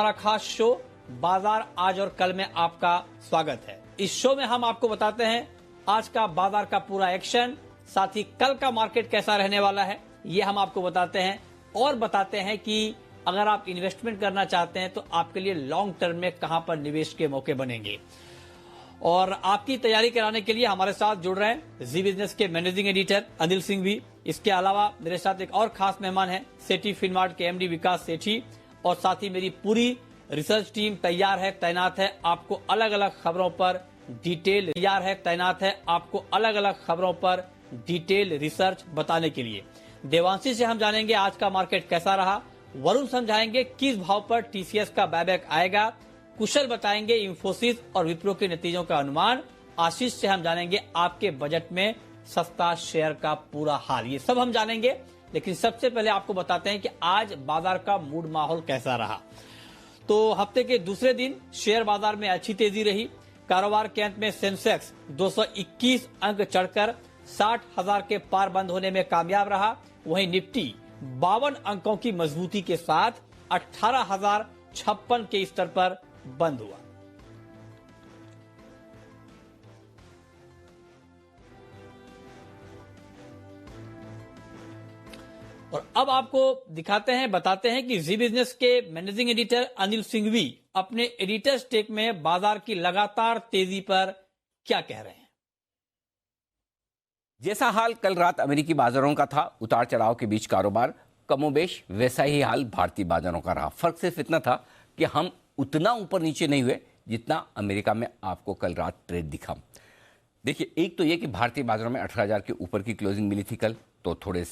हमारा खास शो बाजार आज और कल में आपका स्वागत है। इस शो में हम आपको बताते हैं आज का बाजार का पूरा एक्शन, साथ ही कल का मार्केट कैसा रहने वाला है ये हम आपको बताते हैं और बताते हैं कि अगर आप इन्वेस्टमेंट करना चाहते हैं तो आपके लिए लॉन्ग टर्म में कहां पर निवेश के मौके बनेंगे। और आपकी तैयारी कराने के लिए हमारे साथ जुड़ रहे हैं जी बिजनेस के मैनेजिंग एडिटर अनिल सिंह भी। इसके अलावा मेरे साथ एक और खास मेहमान है सेठी फिनमार्ट के एमडी विकास सेठी, और साथ ही मेरी पूरी रिसर्च टीम तैयार है, तैनात है आपको अलग अलग खबरों पर डिटेल रिसर्च बताने के लिए। देवांशी से हम जानेंगे आज का मार्केट कैसा रहा, वरुण समझाएंगे किस भाव पर टीसीएस का बायबैक आएगा, कुशल बताएंगे इंफोसिस और विप्रो के नतीजों का अनुमान, आशीष से हम जानेंगे आपके बजट में सस्ता शेयर का पूरा हाल। ये सब हम जानेंगे, लेकिन सबसे पहले आपको बताते हैं कि आज बाजार का मूड माहौल कैसा रहा। तो हफ्ते के दूसरे दिन शेयर बाजार में अच्छी तेजी रही। कारोबार के अंत में सेंसेक्स 221 अंक चढ़कर 60,000 के पार बंद होने में कामयाब रहा। वहीं निफ्टी 52 अंकों की मजबूती के साथ 18,056 के स्तर पर बंद हुआ। और अब आपको दिखाते हैं, बताते हैं कि जी बिजनेस के मैनेजिंग एडिटर अनिल सिंघवी अपने एडिटर स्टेक में बाजार की लगातार तेजी पर क्या कह रहे हैं। जैसा हाल कल रात अमेरिकी बाजारों का था, उतार चढ़ाव के बीच कारोबार, कमोबेश वैसा ही हाल भारतीय बाजारों का रहा। फर्क सिर्फ इतना था कि हम उतना ऊपर नीचे नहीं हुए जितना अमेरिका में आपको कल रात ट्रेड दिखा। देखिए, एक तो ये कि भारतीय बाजारों में 18,000 के ऊपर की क्लोजिंग मिली थी कल, तो थोड़े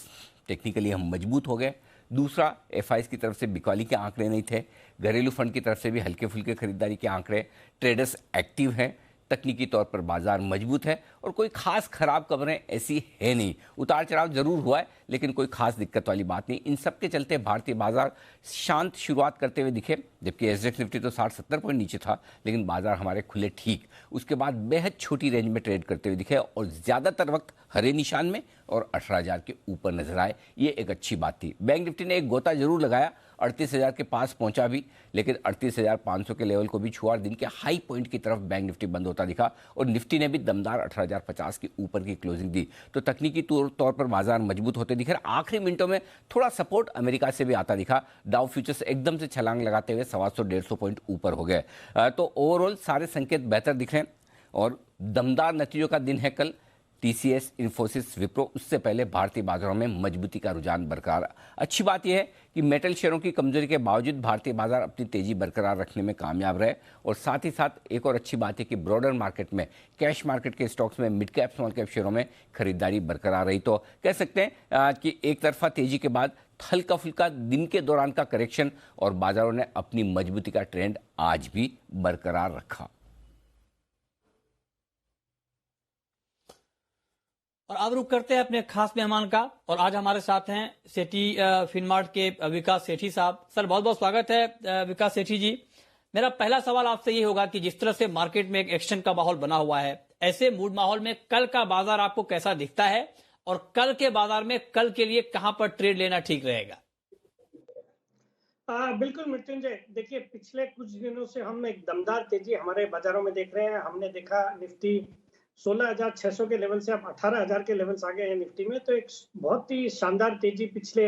टेक्निकली हम मजबूत हो गए। दूसरा, एफआईज की तरफ से बिकवाली के आंकड़े नहीं थे, घरेलू फंड की तरफ से भी हल्के फुल्के खरीदारी के आंकड़े, ट्रेडर्स एक्टिव हैं, तकनीकी तौर पर बाजार मजबूत है और कोई खास खराब खबरें ऐसी है नहीं। उतार चढ़ाव जरूर हुआ है लेकिन कोई खास दिक्कत वाली बात नहीं। इन सब के चलते भारतीय बाजार शांत शुरुआत करते हुए दिखे, जबकि एसडेक्स निफ्टी तो 60-70 पॉइंट नीचे था, लेकिन बाजार हमारे खुले ठीक। उसके बाद बेहद छोटी रेंज में ट्रेड करते हुए दिखे और ज्यादातर वक्त हरे निशान में और 18,000 के ऊपर नजर आए। ये एक अच्छी बात थी। बैंक निफ्टी ने एक गोता जरूर लगाया, 38,000 के पास पहुंचा भी, लेकिन 38,500 के लेवल को भी छुआ। दिन के हाई पॉइंट की तरफ बैंक निफ्टी बंद होता दिखा और निफ्टी ने भी दमदार 18,050 के ऊपर की क्लोजिंग दी। तो तकनीकी तौर पर बाजार मजबूत होते दिखे। आखिरी मिनटों में थोड़ा सपोर्ट अमेरिका से भी आता दिखा। डाउ फ्यूचर्स एकदम से छलांग लगाते हुए 125-150 पॉइंट ऊपर हो गए। तो ओवरऑल सारे संकेत बेहतर दिख रहे हैं और दमदार नतीजों का दिन है कल। टीसीएस, इंफोसिस, विप्रो, उससे पहले भारतीय बाजारों में मजबूती का रुझान बरकरार। अच्छी बात यह है कि मेटल शेयरों की कमजोरी के बावजूद भारतीय बाजार अपनी तेजी बरकरार रखने में कामयाब रहे। और साथ ही साथ एक और अच्छी बात है कि ब्रॉडर मार्केट में, कैश मार्केट के स्टॉक्स में, मिड कैप स्मॉल कैप शेयरों में खरीदारी बरकरार रही। तो कह सकते हैं कि एक तरफा तेजी के बाद हल्का फुल्का दिन के दौरान का करेक्शन और बाजारों ने अपनी मजबूती का ट्रेंड आज भी बरकरार रखा। और अब रुक करते हैं अपने खास मेहमान का, और आज हमारे साथ हैं सेठी फिनमार्ट के विकास सेठी साहब। सर बहुत बहुत स्वागत है विकास सेठी जी। मेरा पहला सवाल आपसे ये होगा कि जिस तरह से मार्केट में एक एक्शन का माहौल बना हुआ है, ऐसे मूड माहौल में कल का बाजार आपको कैसा दिखता है और कल के बाजार में कल के लिए कहां पर ट्रेड लेना ठीक रहेगा? बिल्कुल मृत्युंजय, देखिए पिछले कुछ दिनों से हम एक दमदार तेजी हमारे बाजारों में देख रहे हैं। हमने देखा निफ्टी 16,600 के लेवल से अब 18,000 के लेवल्स आ गए हैं निफ्टी में। तो एक बहुत ही शानदार तेजी पिछले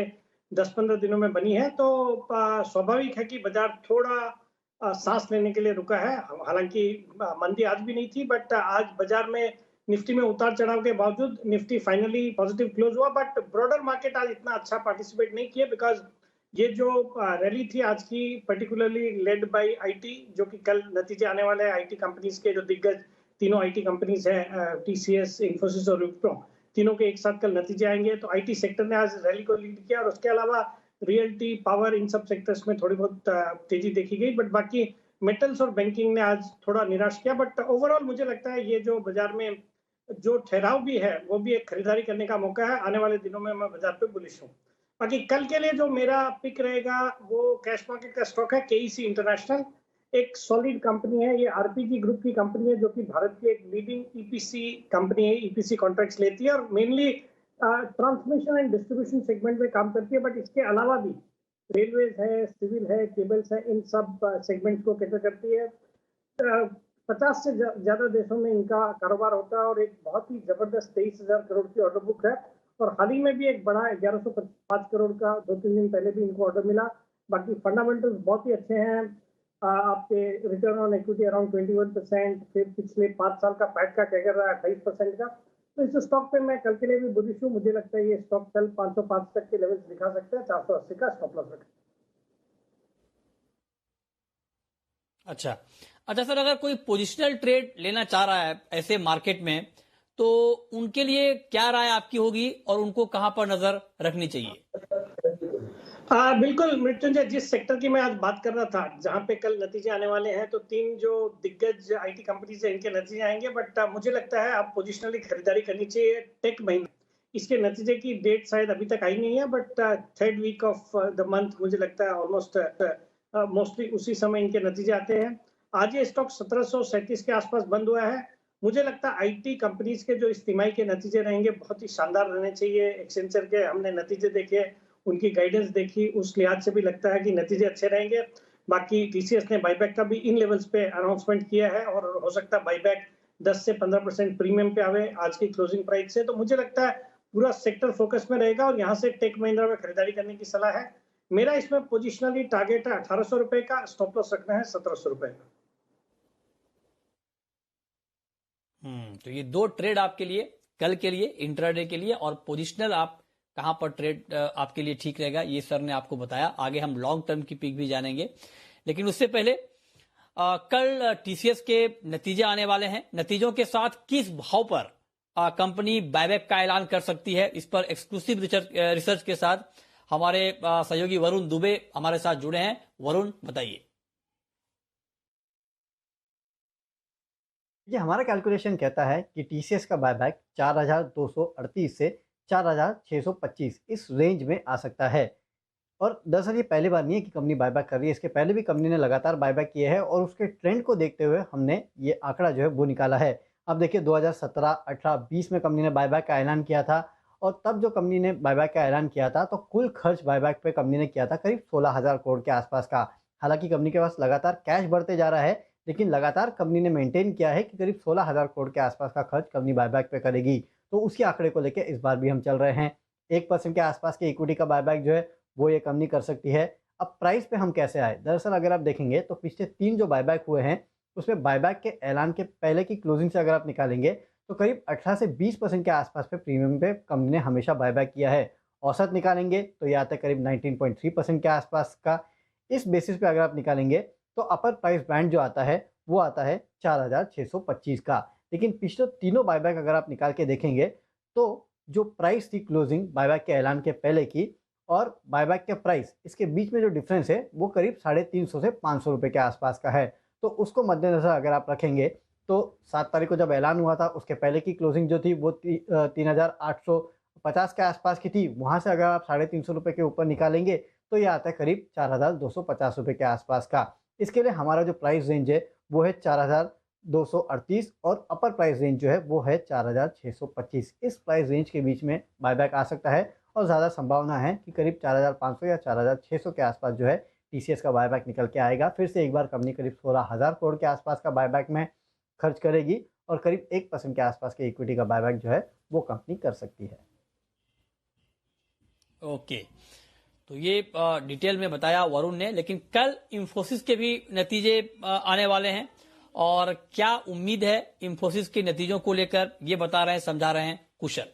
10-15 दिनों में बनी है। तो स्वाभाविक है कि बाजार थोड़ा सांस लेने के लिए रुका है। हालांकि मंदी आज भी नहीं थी, बट आज बाजार में निफ्टी में उतार चढ़ाव के बावजूद निफ्टी फाइनली पॉजिटिव क्लोज हुआ। बट ब्रॉडर मार्केट आज इतना अच्छा पार्टिसिपेट नहीं किया, बिकॉज ये जो रैली थी आज की पर्टिकुलरली लेड बाय आईटी, जो कि कल नतीजे आने वाले हैं आईटी कंपनीज के, जो दिग्गज तीनों आईटी कंपनीज हैं, टीसीएस, इंफोसिस और विप्रो, तीनों के एक साथ कल नतीजे आएंगे। तो आईटी सेक्टर ने आज रैली को लीड किया और उसके अलावा रियल्टी, पावर, इन सब सेक्टर्स में थोड़ी बहुत तेजी देखी गई। बट बाकी मेटल्स और बैंकिंग ने आज थोड़ा निराश किया। बट ओवरऑल मुझे लगता है ये जो बाजार में जो ठहराव भी है वो भी एक खरीदारी करने का मौका है। आने वाले दिनों में मैं बाजार पे बुलिश हूँ। बाकी कल के लिए जो मेरा पिक रहेगा वो कैश मार्केट का स्टॉक है केईसी इंटरनेशनल। एक सॉलिड कंपनी है, ये आरपीजी ग्रुप की कंपनी है, जो कि भारत की एक लीडिंग ईपीसी कंपनी है, ईपीसी कॉन्ट्रैक्ट्स लेती है और mainly transmission and distribution segment में काम करती है। बट इसके अलावा भी रेलवेज है, सिविल है, केबल्स है, इन सब सेगमेंट्स को कैटर करती है। 50 से ज्यादा देशों में इनका कारोबार होता है और एक बहुत ही जबरदस्त 23,000 करोड़ की ऑर्डर बुक है। और हाल ही में भी एक बड़ा 1105 करोड़ का 2-3 दिन पहले भी इनको ऑर्डर मिला। बाकी फंडामेंटल्स बहुत ही अच्छे हैं। आपके रिटर्न ऑन इक्विटी अराउंड 21%, फिर पिछले 5 साल का पैट का कैगर रहा 28% का। तो इस स्टॉक पे मैं कल के लिए भी बुलिश हूँ। मुझे लगता है ये स्टॉक कल 505 तक के लेवल्स दिखा सकता है। 480 का स्टॉप लॉस रखें। अच्छा अच्छा सर, अगर कोई पोजिशनल ट्रेड लेना चाह रहा है ऐसे मार्केट में, तो उनके लिए क्या राय आपकी होगी और उनको कहां पर नजर रखनी चाहिए? बिल्कुल मृत्युंजय, जिस सेक्टर की मैं आज बात कर रहा था, जहां पे कल नतीजे आने वाले हैं, तो 3 जो दिग्गज आईटी कंपनीज है इनके नतीजे आएंगे। बट मुझे लगता है आप पोजिशनली खरीदारी करनी चाहिए। टेक महिंद्रा, इसके नतीजे की डेट शायद अभी तक आई नहीं है, but 3rd week of the month मुझे लगता है ऑलमोस्ट मोस्टली उसी समय इनके नतीजे आते हैं। आज ये स्टॉक 1737 के आसपास बंद हुआ है। मुझे लगता है आईटी कंपनीज के जो इस तिमाही के नतीजे रहेंगे बहुत ही शानदार रहने चाहिए। एक्सेंचर के हमने नतीजे देखे, उनकी गाइडेंस देखी, उस लिहाज से भी लगता है कि नतीजे अच्छे रहेंगे। बाकी टीसीएस ने बायबैक का भी इन लेवल्स पे अनाउंसमेंट किया है और हो सकता है बायबैक 10 से 15% प्रीमियम पे आवे आज की क्लोजिंग प्राइस से। तो मुझे लगता है पूरा सेक्टर फोकस में रहेगा और यहाँ से टेक महिंद्रा में खरीदारी करने की सलाह है। मेरा इसमें पोजिशनली टारगेट है 1800 रुपए का, स्टॉप लॉस रखना है 1700 रुपए का। तो ये 2 ट्रेड आपके लिए कल के लिए, इंट्राडे के लिए, और पोजिशनल आप कहां पर ट्रेड आपके लिए ठीक रहेगा ये सर ने आपको बताया। आगे हम लॉन्ग टर्म की पिक भी जानेंगे, लेकिन उससे पहले कल टीसीएस के नतीजे आने वाले हैं। नतीजों के साथ किस भाव पर कंपनी बायबैक का ऐलान कर सकती है, इस पर एक्सक्लूसिव रिसर्च के साथ हमारे सहयोगी वरुण दुबे हमारे साथ जुड़े हैं। वरुण, बताइए। ये हमारा कैलकुलेशन कहता है कि टीसीएस का बायबैक 4,238 से 4,625 इस रेंज में आ सकता है। और दरअसल ये पहली बार नहीं है कि कंपनी बायबैक कर रही है। इसके पहले भी कंपनी ने लगातार बायबैक किए हैं और उसके ट्रेंड को देखते हुए हमने ये आंकड़ा जो है वो निकाला है। अब देखिए 2017, 18, 20 में कंपनी ने बायबैक का ऐलान किया था और तब जो कंपनी ने बायबैक का ऐलान किया था तो कुल खर्च बायबैक पे कंपनी ने किया था करीब 16,000 करोड़ के आसपास का। हालांकि कंपनी के पास लगातार कैश बढ़ते जा रहा है, लेकिन लगातार कंपनी ने मेंटेन किया है कि करीब 16,000 करोड़ के आसपास का खर्च कंपनी बायबैक पे करेगी। तो उसी आंकड़े को लेकर इस बार भी हम चल रहे हैं। 1% के आसपास के इक्विटी का बायबैक जो है वो ये कंपनी कर सकती है। अब प्राइस पे हम कैसे आए, दरअसल अगर आप देखेंगे तो पिछले 3 जो बायबैक हुए हैं उसमें बायबैक के ऐलान के पहले की क्लोजिंग से अगर आप निकालेंगे तो करीब 18 से 20% के आसपास पे प्रीमियम पे कंपनी ने हमेशा बायबैक किया है। औसत निकालेंगे तो ये आता है करीब 19.3% के आसपास का। इस बेसिस पे अगर आप निकालेंगे तो अपर प्राइस बैंड जो आता है वो आता है 4,625 का। लेकिन पिछले तीनों बायबैक अगर आप निकाल के देखेंगे तो जो प्राइस थी क्लोजिंग बायबैक के ऐलान के पहले की और बायबैक के प्राइस, इसके बीच में जो डिफरेंस है वो करीब 350 से 500 रुपये के आसपास का है। तो उसको मद्देनजर अगर आप रखेंगे तो 7 तारीख को जब ऐलान हुआ था उसके पहले की क्लोजिंग जो थी वो 3,850 के आसपास की थी। वहाँ से अगर आप 350 रुपये के ऊपर निकालेंगे तो ये आता है करीब 4,250 रुपये के आसपास का। इसके लिए हमारा जो प्राइस रेंज है वो है 4,238 और अपर प्राइस रेंज जो है वो है 4,625। इस प्राइस रेंज के बीच में बायबैक आ सकता है और ज़्यादा संभावना है कि करीब 4,500 या 4,600 के आसपास जो है टीसीएस का बायबैक निकल के आएगा। फिर से एक बार कंपनी करीब 16,000 करोड़ के आसपास का बायबैक में खर्च करेगी और करीब 1% के आसपास के इक्विटी का बायबैक जो है वो कंपनी कर सकती है। ओके, तो ये डिटेल में बताया वरुण ने। लेकिन कल इंफोसिस के भी नतीजे आने वाले हैं और क्या उम्मीद है इंफोसिस के नतीजों को लेकर, ये बता रहे हैं, समझा रहे हैं कुशल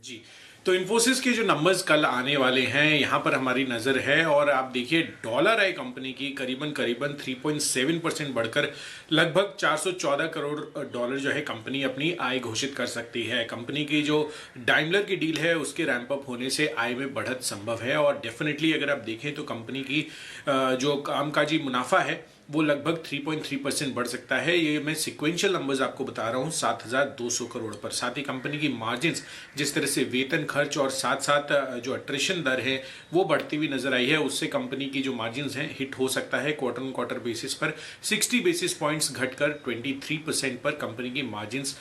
जी। तो इन्फोसिस के जो नंबर्स कल आने वाले हैं यहाँ पर हमारी नज़र है और आप देखिए डॉलर आय कंपनी की करीबन 3.7% बढ़कर लगभग 414 करोड़ डॉलर जो है कंपनी अपनी आय घोषित कर सकती है। कंपनी की जो डाइमलर की डील है उसके रैंप अप होने से आय में बढ़त संभव है और डेफिनेटली अगर आप देखें तो कंपनी की जो कामकाजी मुनाफा है वो लगभग 3.3% बढ़ सकता है। ये मैं सिक्वेंशियल नंबर्स आपको बता रहा हूँ 7,200 करोड़ पर। साथ ही कंपनी की मार्जिन्स, जिस तरह से वेतन खर्च और साथ साथ जो अट्रिशन दर है वो बढ़ती हुई नजर आई है, उससे कंपनी की जो मार्जिन्स हैं हिट हो सकता है। क्वार्टर ऑन क्वार्टर बेसिस पर 60 बेसिस पॉइंट्स घटकर 23% पर कंपनी की मार्जिन्स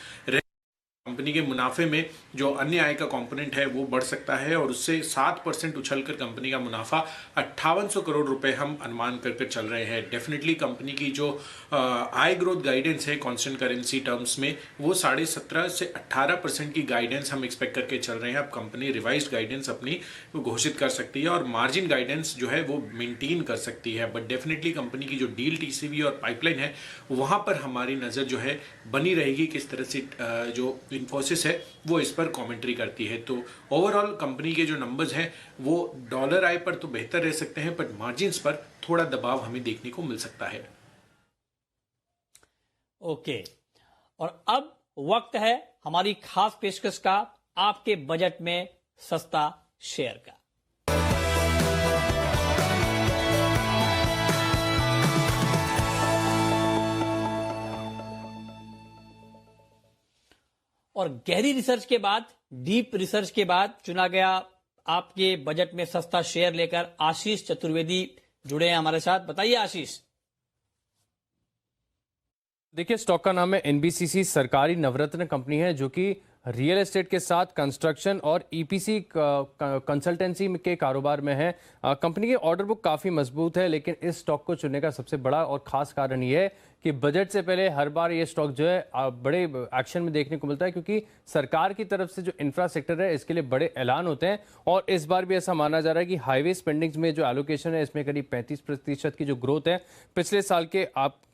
कंपनी के मुनाफे में जो अन्य आय का कंपोनेंट है वो बढ़ सकता है और उससे 7% उछलकर कंपनी का मुनाफा 5800 करोड़ रुपए हम अनुमान करके चल रहे हैं। डेफिनेटली कंपनी की जो आय ग्रोथ गाइडेंस है कांस्टेंट करेंसी टर्म्स में वो 17.5 से 18% की गाइडेंस हम एक्सपेक्ट करके चल रहे हैं। अब कंपनी रिवाइज्ड गाइडेंस अपनी घोषित कर सकती है और मार्जिन गाइडेंस जो है वो मेंटेन कर सकती है। बट डेफिनेटली कंपनी की जो डील टीसीवी और पाइपलाइन है वहां पर हमारी नजर जो है बनी रहेगी, किस तरह से जो इन्फोसिस है वो इस पर कमेंट्री करती है। तो ओवरऑल कंपनी के जो नंबर्स हैं वो डॉलर आय पर तो बेहतर रह सकते हैं, बट मार्जिन्स पर थोड़ा दबाव हमें देखने को मिल सकता है। ओके, और अब वक्त है हमारी खास पेशकश का, आपके बजट में सस्ता शेयर का। और गहरी रिसर्च के बाद, डीप रिसर्च के बाद चुना गया आपके बजट में सस्ता शेयर लेकर आशीष चतुर्वेदी जुड़े हैं हमारे साथ। बताइए आशीष। देखिए, स्टॉक का नाम है एनबीसीसी, सरकारी नवरत्न कंपनी है जो कि रियल एस्टेट के साथ कंस्ट्रक्शन और ईपीसी कंसल्टेंसी के कारोबार में है। कंपनी की ऑर्डर बुक काफ़ी मजबूत है, लेकिन इस स्टॉक को चुनने का सबसे बड़ा और खास कारण ये है कि बजट से पहले हर बार ये स्टॉक जो है बड़े एक्शन में देखने को मिलता है, क्योंकि सरकार की तरफ से जो इंफ्रा सेक्टर है इसके लिए बड़े ऐलान होते हैं। और इस बार भी ऐसा माना जा रहा है कि हाईवे स्पेंडिंग्स में जो एलोकेशन है इसमें करीब 35% की जो ग्रोथ है पिछले साल के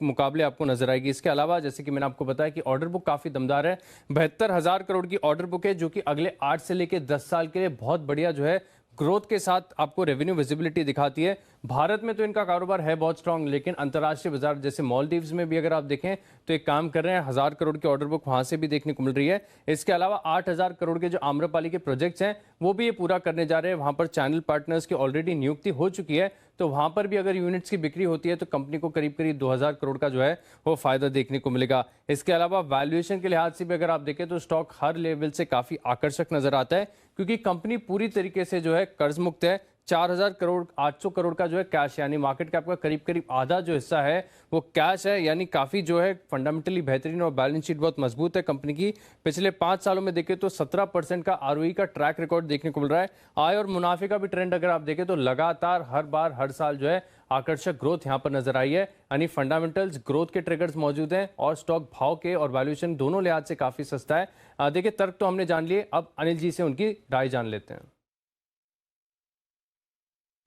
मुकाबले आपको नजर आएगी। इसके अलावा जैसे कि मैंने आपको बताया कि ऑर्डर बुक काफ़ी दमदार है, 72,000 करोड़ की ऑर्डर बुक है, जो कि अगले 8 से लेकर 10 साल के लिए बहुत बढ़िया जो है ग्रोथ के साथ आपको रेवेन्यू विजिबिलिटी दिखाती है। भारत में तो इनका कारोबार है बहुत स्ट्रांग, लेकिन अंतर्राष्ट्रीय बाजार जैसे मालदीव्स में भी अगर आप देखें तो एक काम कर रहे हैं, 1000 करोड़ की ऑर्डर बुक वहां से भी देखने को मिल रही है। इसके अलावा 8000 करोड़ के जो आम्रपाली के प्रोजेक्ट्स हैं वो भी ये पूरा करने जा रहे हैं। वहां पर चैनल पार्टनर्स की ऑलरेडी नियुक्ति हो चुकी है, तो वहां पर भी अगर यूनिट्स की बिक्री होती है तो कंपनी को करीब करीब 2000 करोड़ का जो है वो फायदा देखने को मिलेगा। इसके अलावा वैल्यूएशन के लिहाज से भी अगर आप देखें तो स्टॉक हर लेवल से काफी आकर्षक नजर आता है, क्योंकि कंपनी पूरी तरीके से जो है कर्ज मुक्त है। 4000 करोड़ 800 करोड़ का जो है कैश, यानी मार्केट कैप का करीब करीब आधा जो हिस्सा है वो कैश है, यानी काफी जो है फंडामेंटली बेहतरीन और बैलेंस शीट बहुत मजबूत है कंपनी की। पिछले 5 सालों में देखें तो 17% का आरओई का ट्रैक रिकॉर्ड देखने को मिल रहा है। आय और मुनाफे का भी ट्रेंड अगर आप देखें तो लगातार हर साल जो है आकर्षक ग्रोथ यहां पर नजर आई है, यानी फंडामेंटल्स ग्रोथ के ट्रिगर्स मौजूद हैं और स्टॉक भाव के और वैल्यूएशन दोनों लिहाज से काफी सस्ता है। देखिए, तर्क तो हमने जान लिए, अब अनिल जी से उनकी राय जान लेते हैं।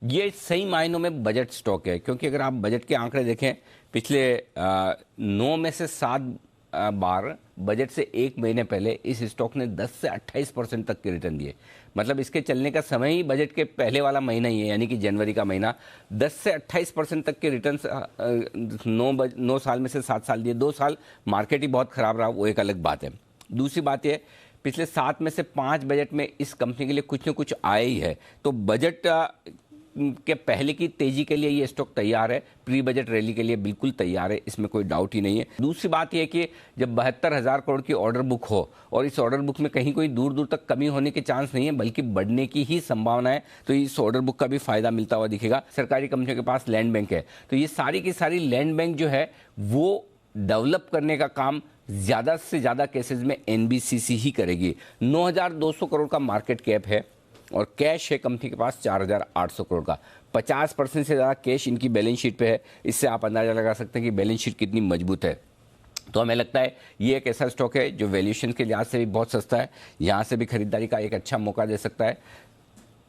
ये सही मायनों में बजट स्टॉक है, क्योंकि अगर आप बजट के आंकड़े देखें पिछले 9 में से 7 बार बजट से 1 महीने पहले इस स्टॉक ने 10 से 28% तक के रिटर्न दिए। मतलब इसके चलने का समय ही बजट के पहले वाला महीना ही है, यानी कि जनवरी का महीना। 10 से 28% तक के रिटर्न 9 साल में से 7 साल दिए। 2 साल मार्केट ही बहुत खराब रहा, वो एक अलग बात है। दूसरी बात यह, पिछले 7 में से 5 बजट में इस कंपनी के लिए कुछ न कुछ आया ही है, तो बजट के पहले की तेजी के लिए ये स्टॉक तैयार है, प्री बजट रैली के लिए बिल्कुल तैयार है, इसमें कोई डाउट ही नहीं है। दूसरी बात यह कि जब 72,000 करोड़ की ऑर्डर बुक हो और इस ऑर्डर बुक में कहीं कोई दूर दूर तक कमी होने के चांस नहीं है, बल्कि बढ़ने की ही संभावना है, तो इस ऑर्डर बुक का भी फायदा मिलता हुआ दिखेगा। सरकारी कंपनियों के पास लैंड बैंक है, तो ये सारी की सारी लैंड बैंक जो है वो डेवलप करने का काम ज़्यादा से ज़्यादा केसेस में एनबीसीसी ही करेगी। 9,200 करोड़ का मार्केट कैप है और कैश है कंपनी के पास 4,800 करोड़ का। 50% से ज़्यादा कैश इनकी बैलेंस शीट पे है। इससे आप अंदाजा लगा सकते हैं कि बैलेंस शीट कितनी मजबूत है। तो हमें लगता है ये एक ऐसा स्टॉक है जो वैल्यूएशन के लिहाज से भी बहुत सस्ता है, यहाँ से भी खरीदारी का एक अच्छा मौका दे सकता है।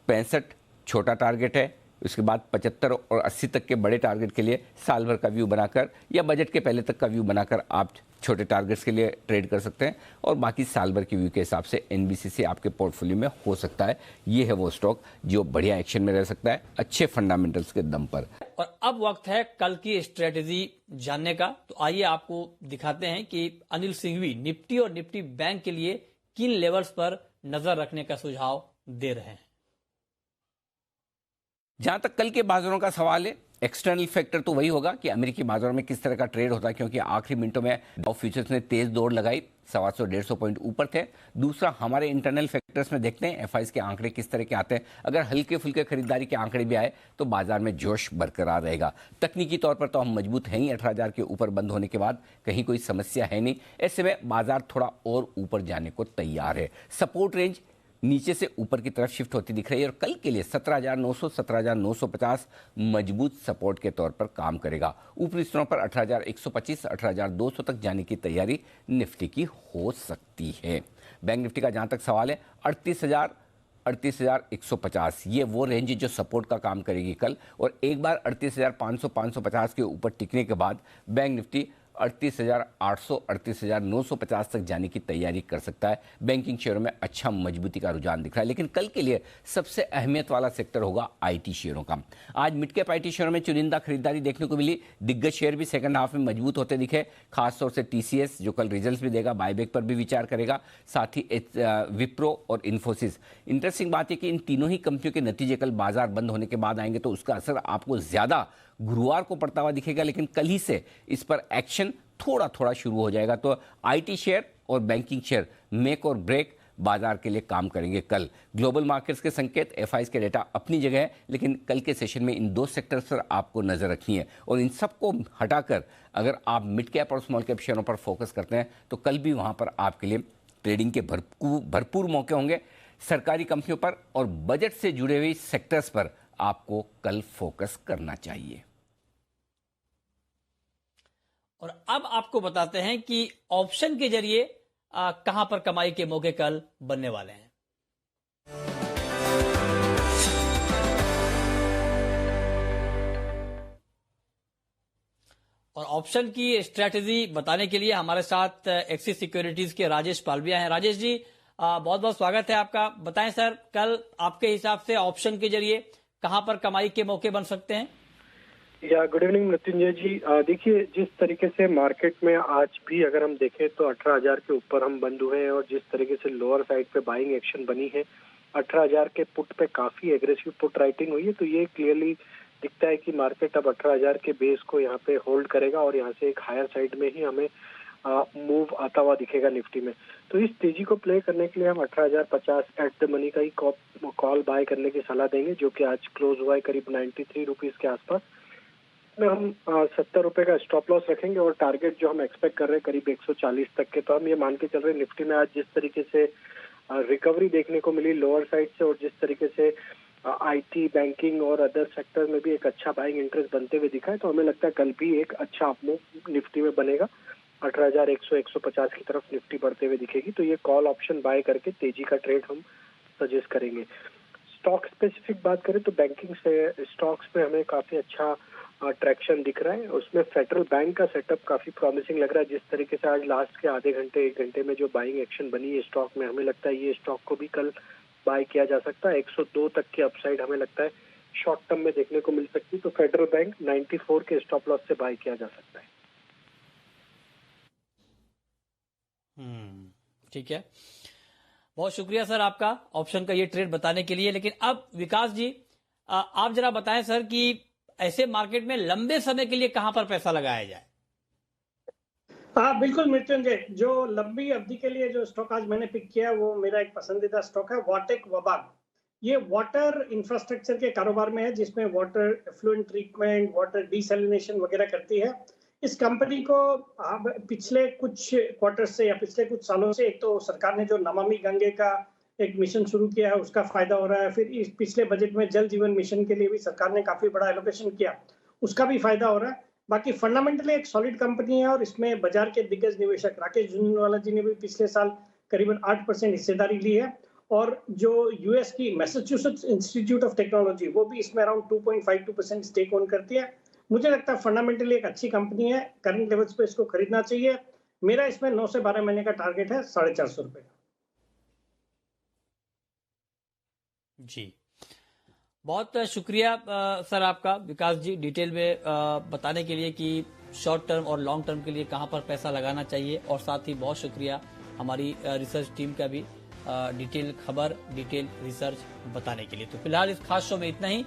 65 छोटा टारगेट है, उसके बाद 75 और 80 तक के बड़े टारगेट के लिए साल भर का व्यू बनाकर या बजट के पहले तक का व्यू बनाकर आप छोटे टारगेट्स के लिए ट्रेड कर सकते हैं, और बाकी साल भर के व्यू के हिसाब से एनबीसीसी आपके पोर्टफोलियो में हो सकता है। ये है वो स्टॉक जो बढ़िया एक्शन में रह सकता है अच्छे फंडामेंटल्स के दम पर। और अब वक्त है कल की स्ट्रेटेजी जानने का, तो आइए आपको दिखाते हैं कि अनिल सिंघवी निफ्टी और निफ्टी बैंक के लिए किन लेवल्स पर नजर रखने का सुझाव दे रहे हैं। जहां तक कल के बाजारों का सवाल है, एक्सटर्नल फैक्टर तो वही होगा कि अमेरिकी बाजारों में किस तरह का ट्रेड होता है, क्योंकि आखिरी मिनटों में डाउ फ्यूचर्स ने तेज दौड़ लगाई, 125-150 पॉइंट ऊपर थे। दूसरा, हमारे इंटरनल फैक्टर्स में देखते हैं एफआईज के आंकड़े किस तरह के आते हैं। अगर हल्के फुल्के खरीदारी के आंकड़े भी आए तो बाजार में जोश बरकरार रहेगा। तकनीकी तौर पर तो हम मजबूत हैं ही, 18,000 के ऊपर बंद होने के बाद कहीं कोई समस्या है नहीं। ऐसे में बाजार थोड़ा और ऊपर जाने को तैयार है। सपोर्ट रेंज नीचे से ऊपर की तरफ शिफ्ट होती दिख रही है और कल के लिए 17,900, 17,950 मजबूत सपोर्ट के तौर पर काम करेगा। ऊपरी स्तरों पर 18,125, 18,200 तक जाने की तैयारी निफ्टी की हो सकती है। बैंक निफ्टी का जहां तक सवाल है, 38,000, 38,150 ये वो रेंज जो सपोर्ट का काम करेगी कल, और एक बार 38,500, 550 के ऊपर टिकने के बाद बैंक निफ्टी 38,800, 38,950 तक जाने की तैयारी कर सकता है। बैंकिंग शेयरों में अच्छा मजबूती का रुझान दिख रहा है, लेकिन कल के लिए सबसे अहमियत वाला सेक्टर होगा आईटी शेयरों का। आज मिड कैप आईटी शेयरों में चुनिंदा खरीदारी देखने को मिली। दिग्गज शेयर भी सेकंड हाफ में मजबूत होते दिखे, खासतौर से टीसीएस जो कल रिजल्ट्स भी देगा, बायबैक पर भी विचार करेगा, साथ ही विप्रो और इन्फोसिस। इंटरेस्टिंग बात है कि इन तीनों ही कंपनियों के नतीजे कल बाजार बंद होने के बाद आएंगे तो उसका असर आपको ज्यादा गुरुवार को पड़ता हुआ दिखेगा, लेकिन कल ही से इस पर एक्शन थोड़ा थोड़ा शुरू हो जाएगा। तो आईटी शेयर और बैंकिंग शेयर मेक और ब्रेक बाजार के लिए काम करेंगे कल। ग्लोबल मार्केट्स के संकेत, एफआईज के डेटा अपनी जगह है, लेकिन कल के सेशन में इन दो सेक्टर्स पर आपको नजर रखनी है और इन सबको हटाकर अगर आप मिड कैप और स्मॉल कैप शेयरों पर फोकस करते हैं तो कल भी वहां पर आपके लिए ट्रेडिंग के भरपूर मौके होंगे। सरकारी कंपनियों पर और बजट से जुड़े हुए सेक्टर्स पर आपको कल फोकस करना चाहिए। और अब आपको बताते हैं कि ऑप्शन के जरिए कहां पर कमाई के मौके कल बनने वाले हैं। और ऑप्शन की स्ट्रेटजी बताने के लिए हमारे साथ एक्सिस सिक्योरिटीज के राजेश पालविया हैं। राजेश जी, बहुत बहुत स्वागत है आपका। बताएं सर, कल आपके हिसाब से ऑप्शन के जरिए कहां पर कमाई के मौके बन सकते हैं? या गुड इवनिंग मृत्युंजय जी। देखिए, जिस तरीके से मार्केट में आज भी अगर हम देखें तो 18,000 के ऊपर हम बंद हुए हैं और जिस तरीके से लोअर साइड पे बाइंग एक्शन बनी है, 18,000 के पुट पे काफी एग्रेसिव पुट राइटिंग हुई है, तो ये क्लियरली दिखता है कि मार्केट अब 18,000 के बेस को यहाँ पे होल्ड करेगा और यहाँ से एक हायर साइड में ही हमें मूव आता हुआ दिखेगा निफ्टी में। तो इस तेजी को प्ले करने के लिए हम 18,050 एट द मनी का ही कॉल बाय करने की सलाह देंगे, जो कि आज क्लोज हुआ है करीब 93 रुपीज के आसपास। में हम 70 रुपए का स्टॉप लॉस रखेंगे और टारगेट जो हम एक्सपेक्ट कर रहे हैं करीब 140 तक के। तो हम ये मान के चल रहे हैं निफ्टी में आज जिस तरीके से रिकवरी देखने को मिली लोअर साइड से और जिस तरीके से आईटी, बैंकिंग और अदर सेक्टर में भी एक अच्छा बाइंग इंटरेस्ट बनते हुए दिखा है, तो हमें लगता है कल भी एक अच्छा अपमूव निफ्टी में बनेगा। 18,100, 150 की तरफ निफ्टी बढ़ते हुए दिखेगी, तो ये कॉल ऑप्शन बाय करके तेजी का ट्रेड हम सजेस्ट करेंगे। स्टॉक स्पेसिफिक बात करें तो बैंकिंग से स्टॉक्स में हमें काफी अच्छा ट्रैक्शन दिख रहा है। उसमें फेडरल बैंक का सेटअप काफी प्रॉमिसिंग लग रहा है। जिस तरीके से आज लास्ट के आधे घंटे 1 घंटे में जो बाइंग एक्शन बनी है स्टॉक में, हमें लगता है ये स्टॉक को भी कल बाय किया जा सकता है। 102 तक की अपसाइड हमें लगता है शॉर्ट टर्म में देखने को मिल सकती है, तो फेडरल बैंक 94 के स्टॉप लॉस से बाय किया जा सकता है। ठीक है, बहुत शुक्रिया सर आपका ऑप्शन का ये ट्रेड बताने के लिए। लेकिन अब विकास जी, आप जरा बताएं सर कि ऐसे मार्केट में लंबे समय के लिए कहां पर पैसा लगाया जाए? हाँ बिल्कुल मृत्युंजय, जो लंबी अवधि के लिए जो स्टॉक आज मैंने पिक किया वो मेरा एक पसंदीदा स्टॉक है, वाटेक वबाग। ये वाटर इंफ्रास्ट्रक्चर के कारोबार में है, जिसमें water effluent treatment, water desalination वगैरह करती है। इस कंपनी को पिछले कुछ क्वार्टर से या पिछले कुछ सालों से एक तो सरकार ने जो नमामि गंगे का एक मिशन शुरू किया है उसका फायदा हो रहा है। फिर इस पिछले बजट में जल जीवन मिशन के लिए भी सरकार ने काफी बड़ा एलोकेशन किया, उसका भी फायदा हो रहा है। बाकी फंडामेंटली एक सॉलिड कंपनी है और इसमें बाजार के दिग्गज निवेशक राकेश झुनझुनवाला जी ने भी पिछले साल करीबन 8% हिस्सेदारी ली है और जो यूएस की मैसाचुसेट्स इंस्टीट्यूट ऑफ टेक्नोलॉजी वो भी इसमें अराउंड 2.52% स्टेक ओन करती है। मुझे लगता है फंडामेंटली एक अच्छी कंपनी है, करंट लेवल्स पे इसको खरीदना चाहिए। मेरा इसमें 9 से 12 महीने का टारगेट है 450 रुपए का। जी, बहुत शुक्रिया सर आपका विकास जी, डिटेल में बताने के लिए कि शॉर्ट टर्म और लॉन्ग टर्म के लिए कहां पर पैसा लगाना चाहिए। और साथ ही बहुत शुक्रिया हमारी रिसर्च टीम का भी डिटेल खबर, डिटेल रिसर्च बताने के लिए। तो फिलहाल इस खास शो में इतना ही।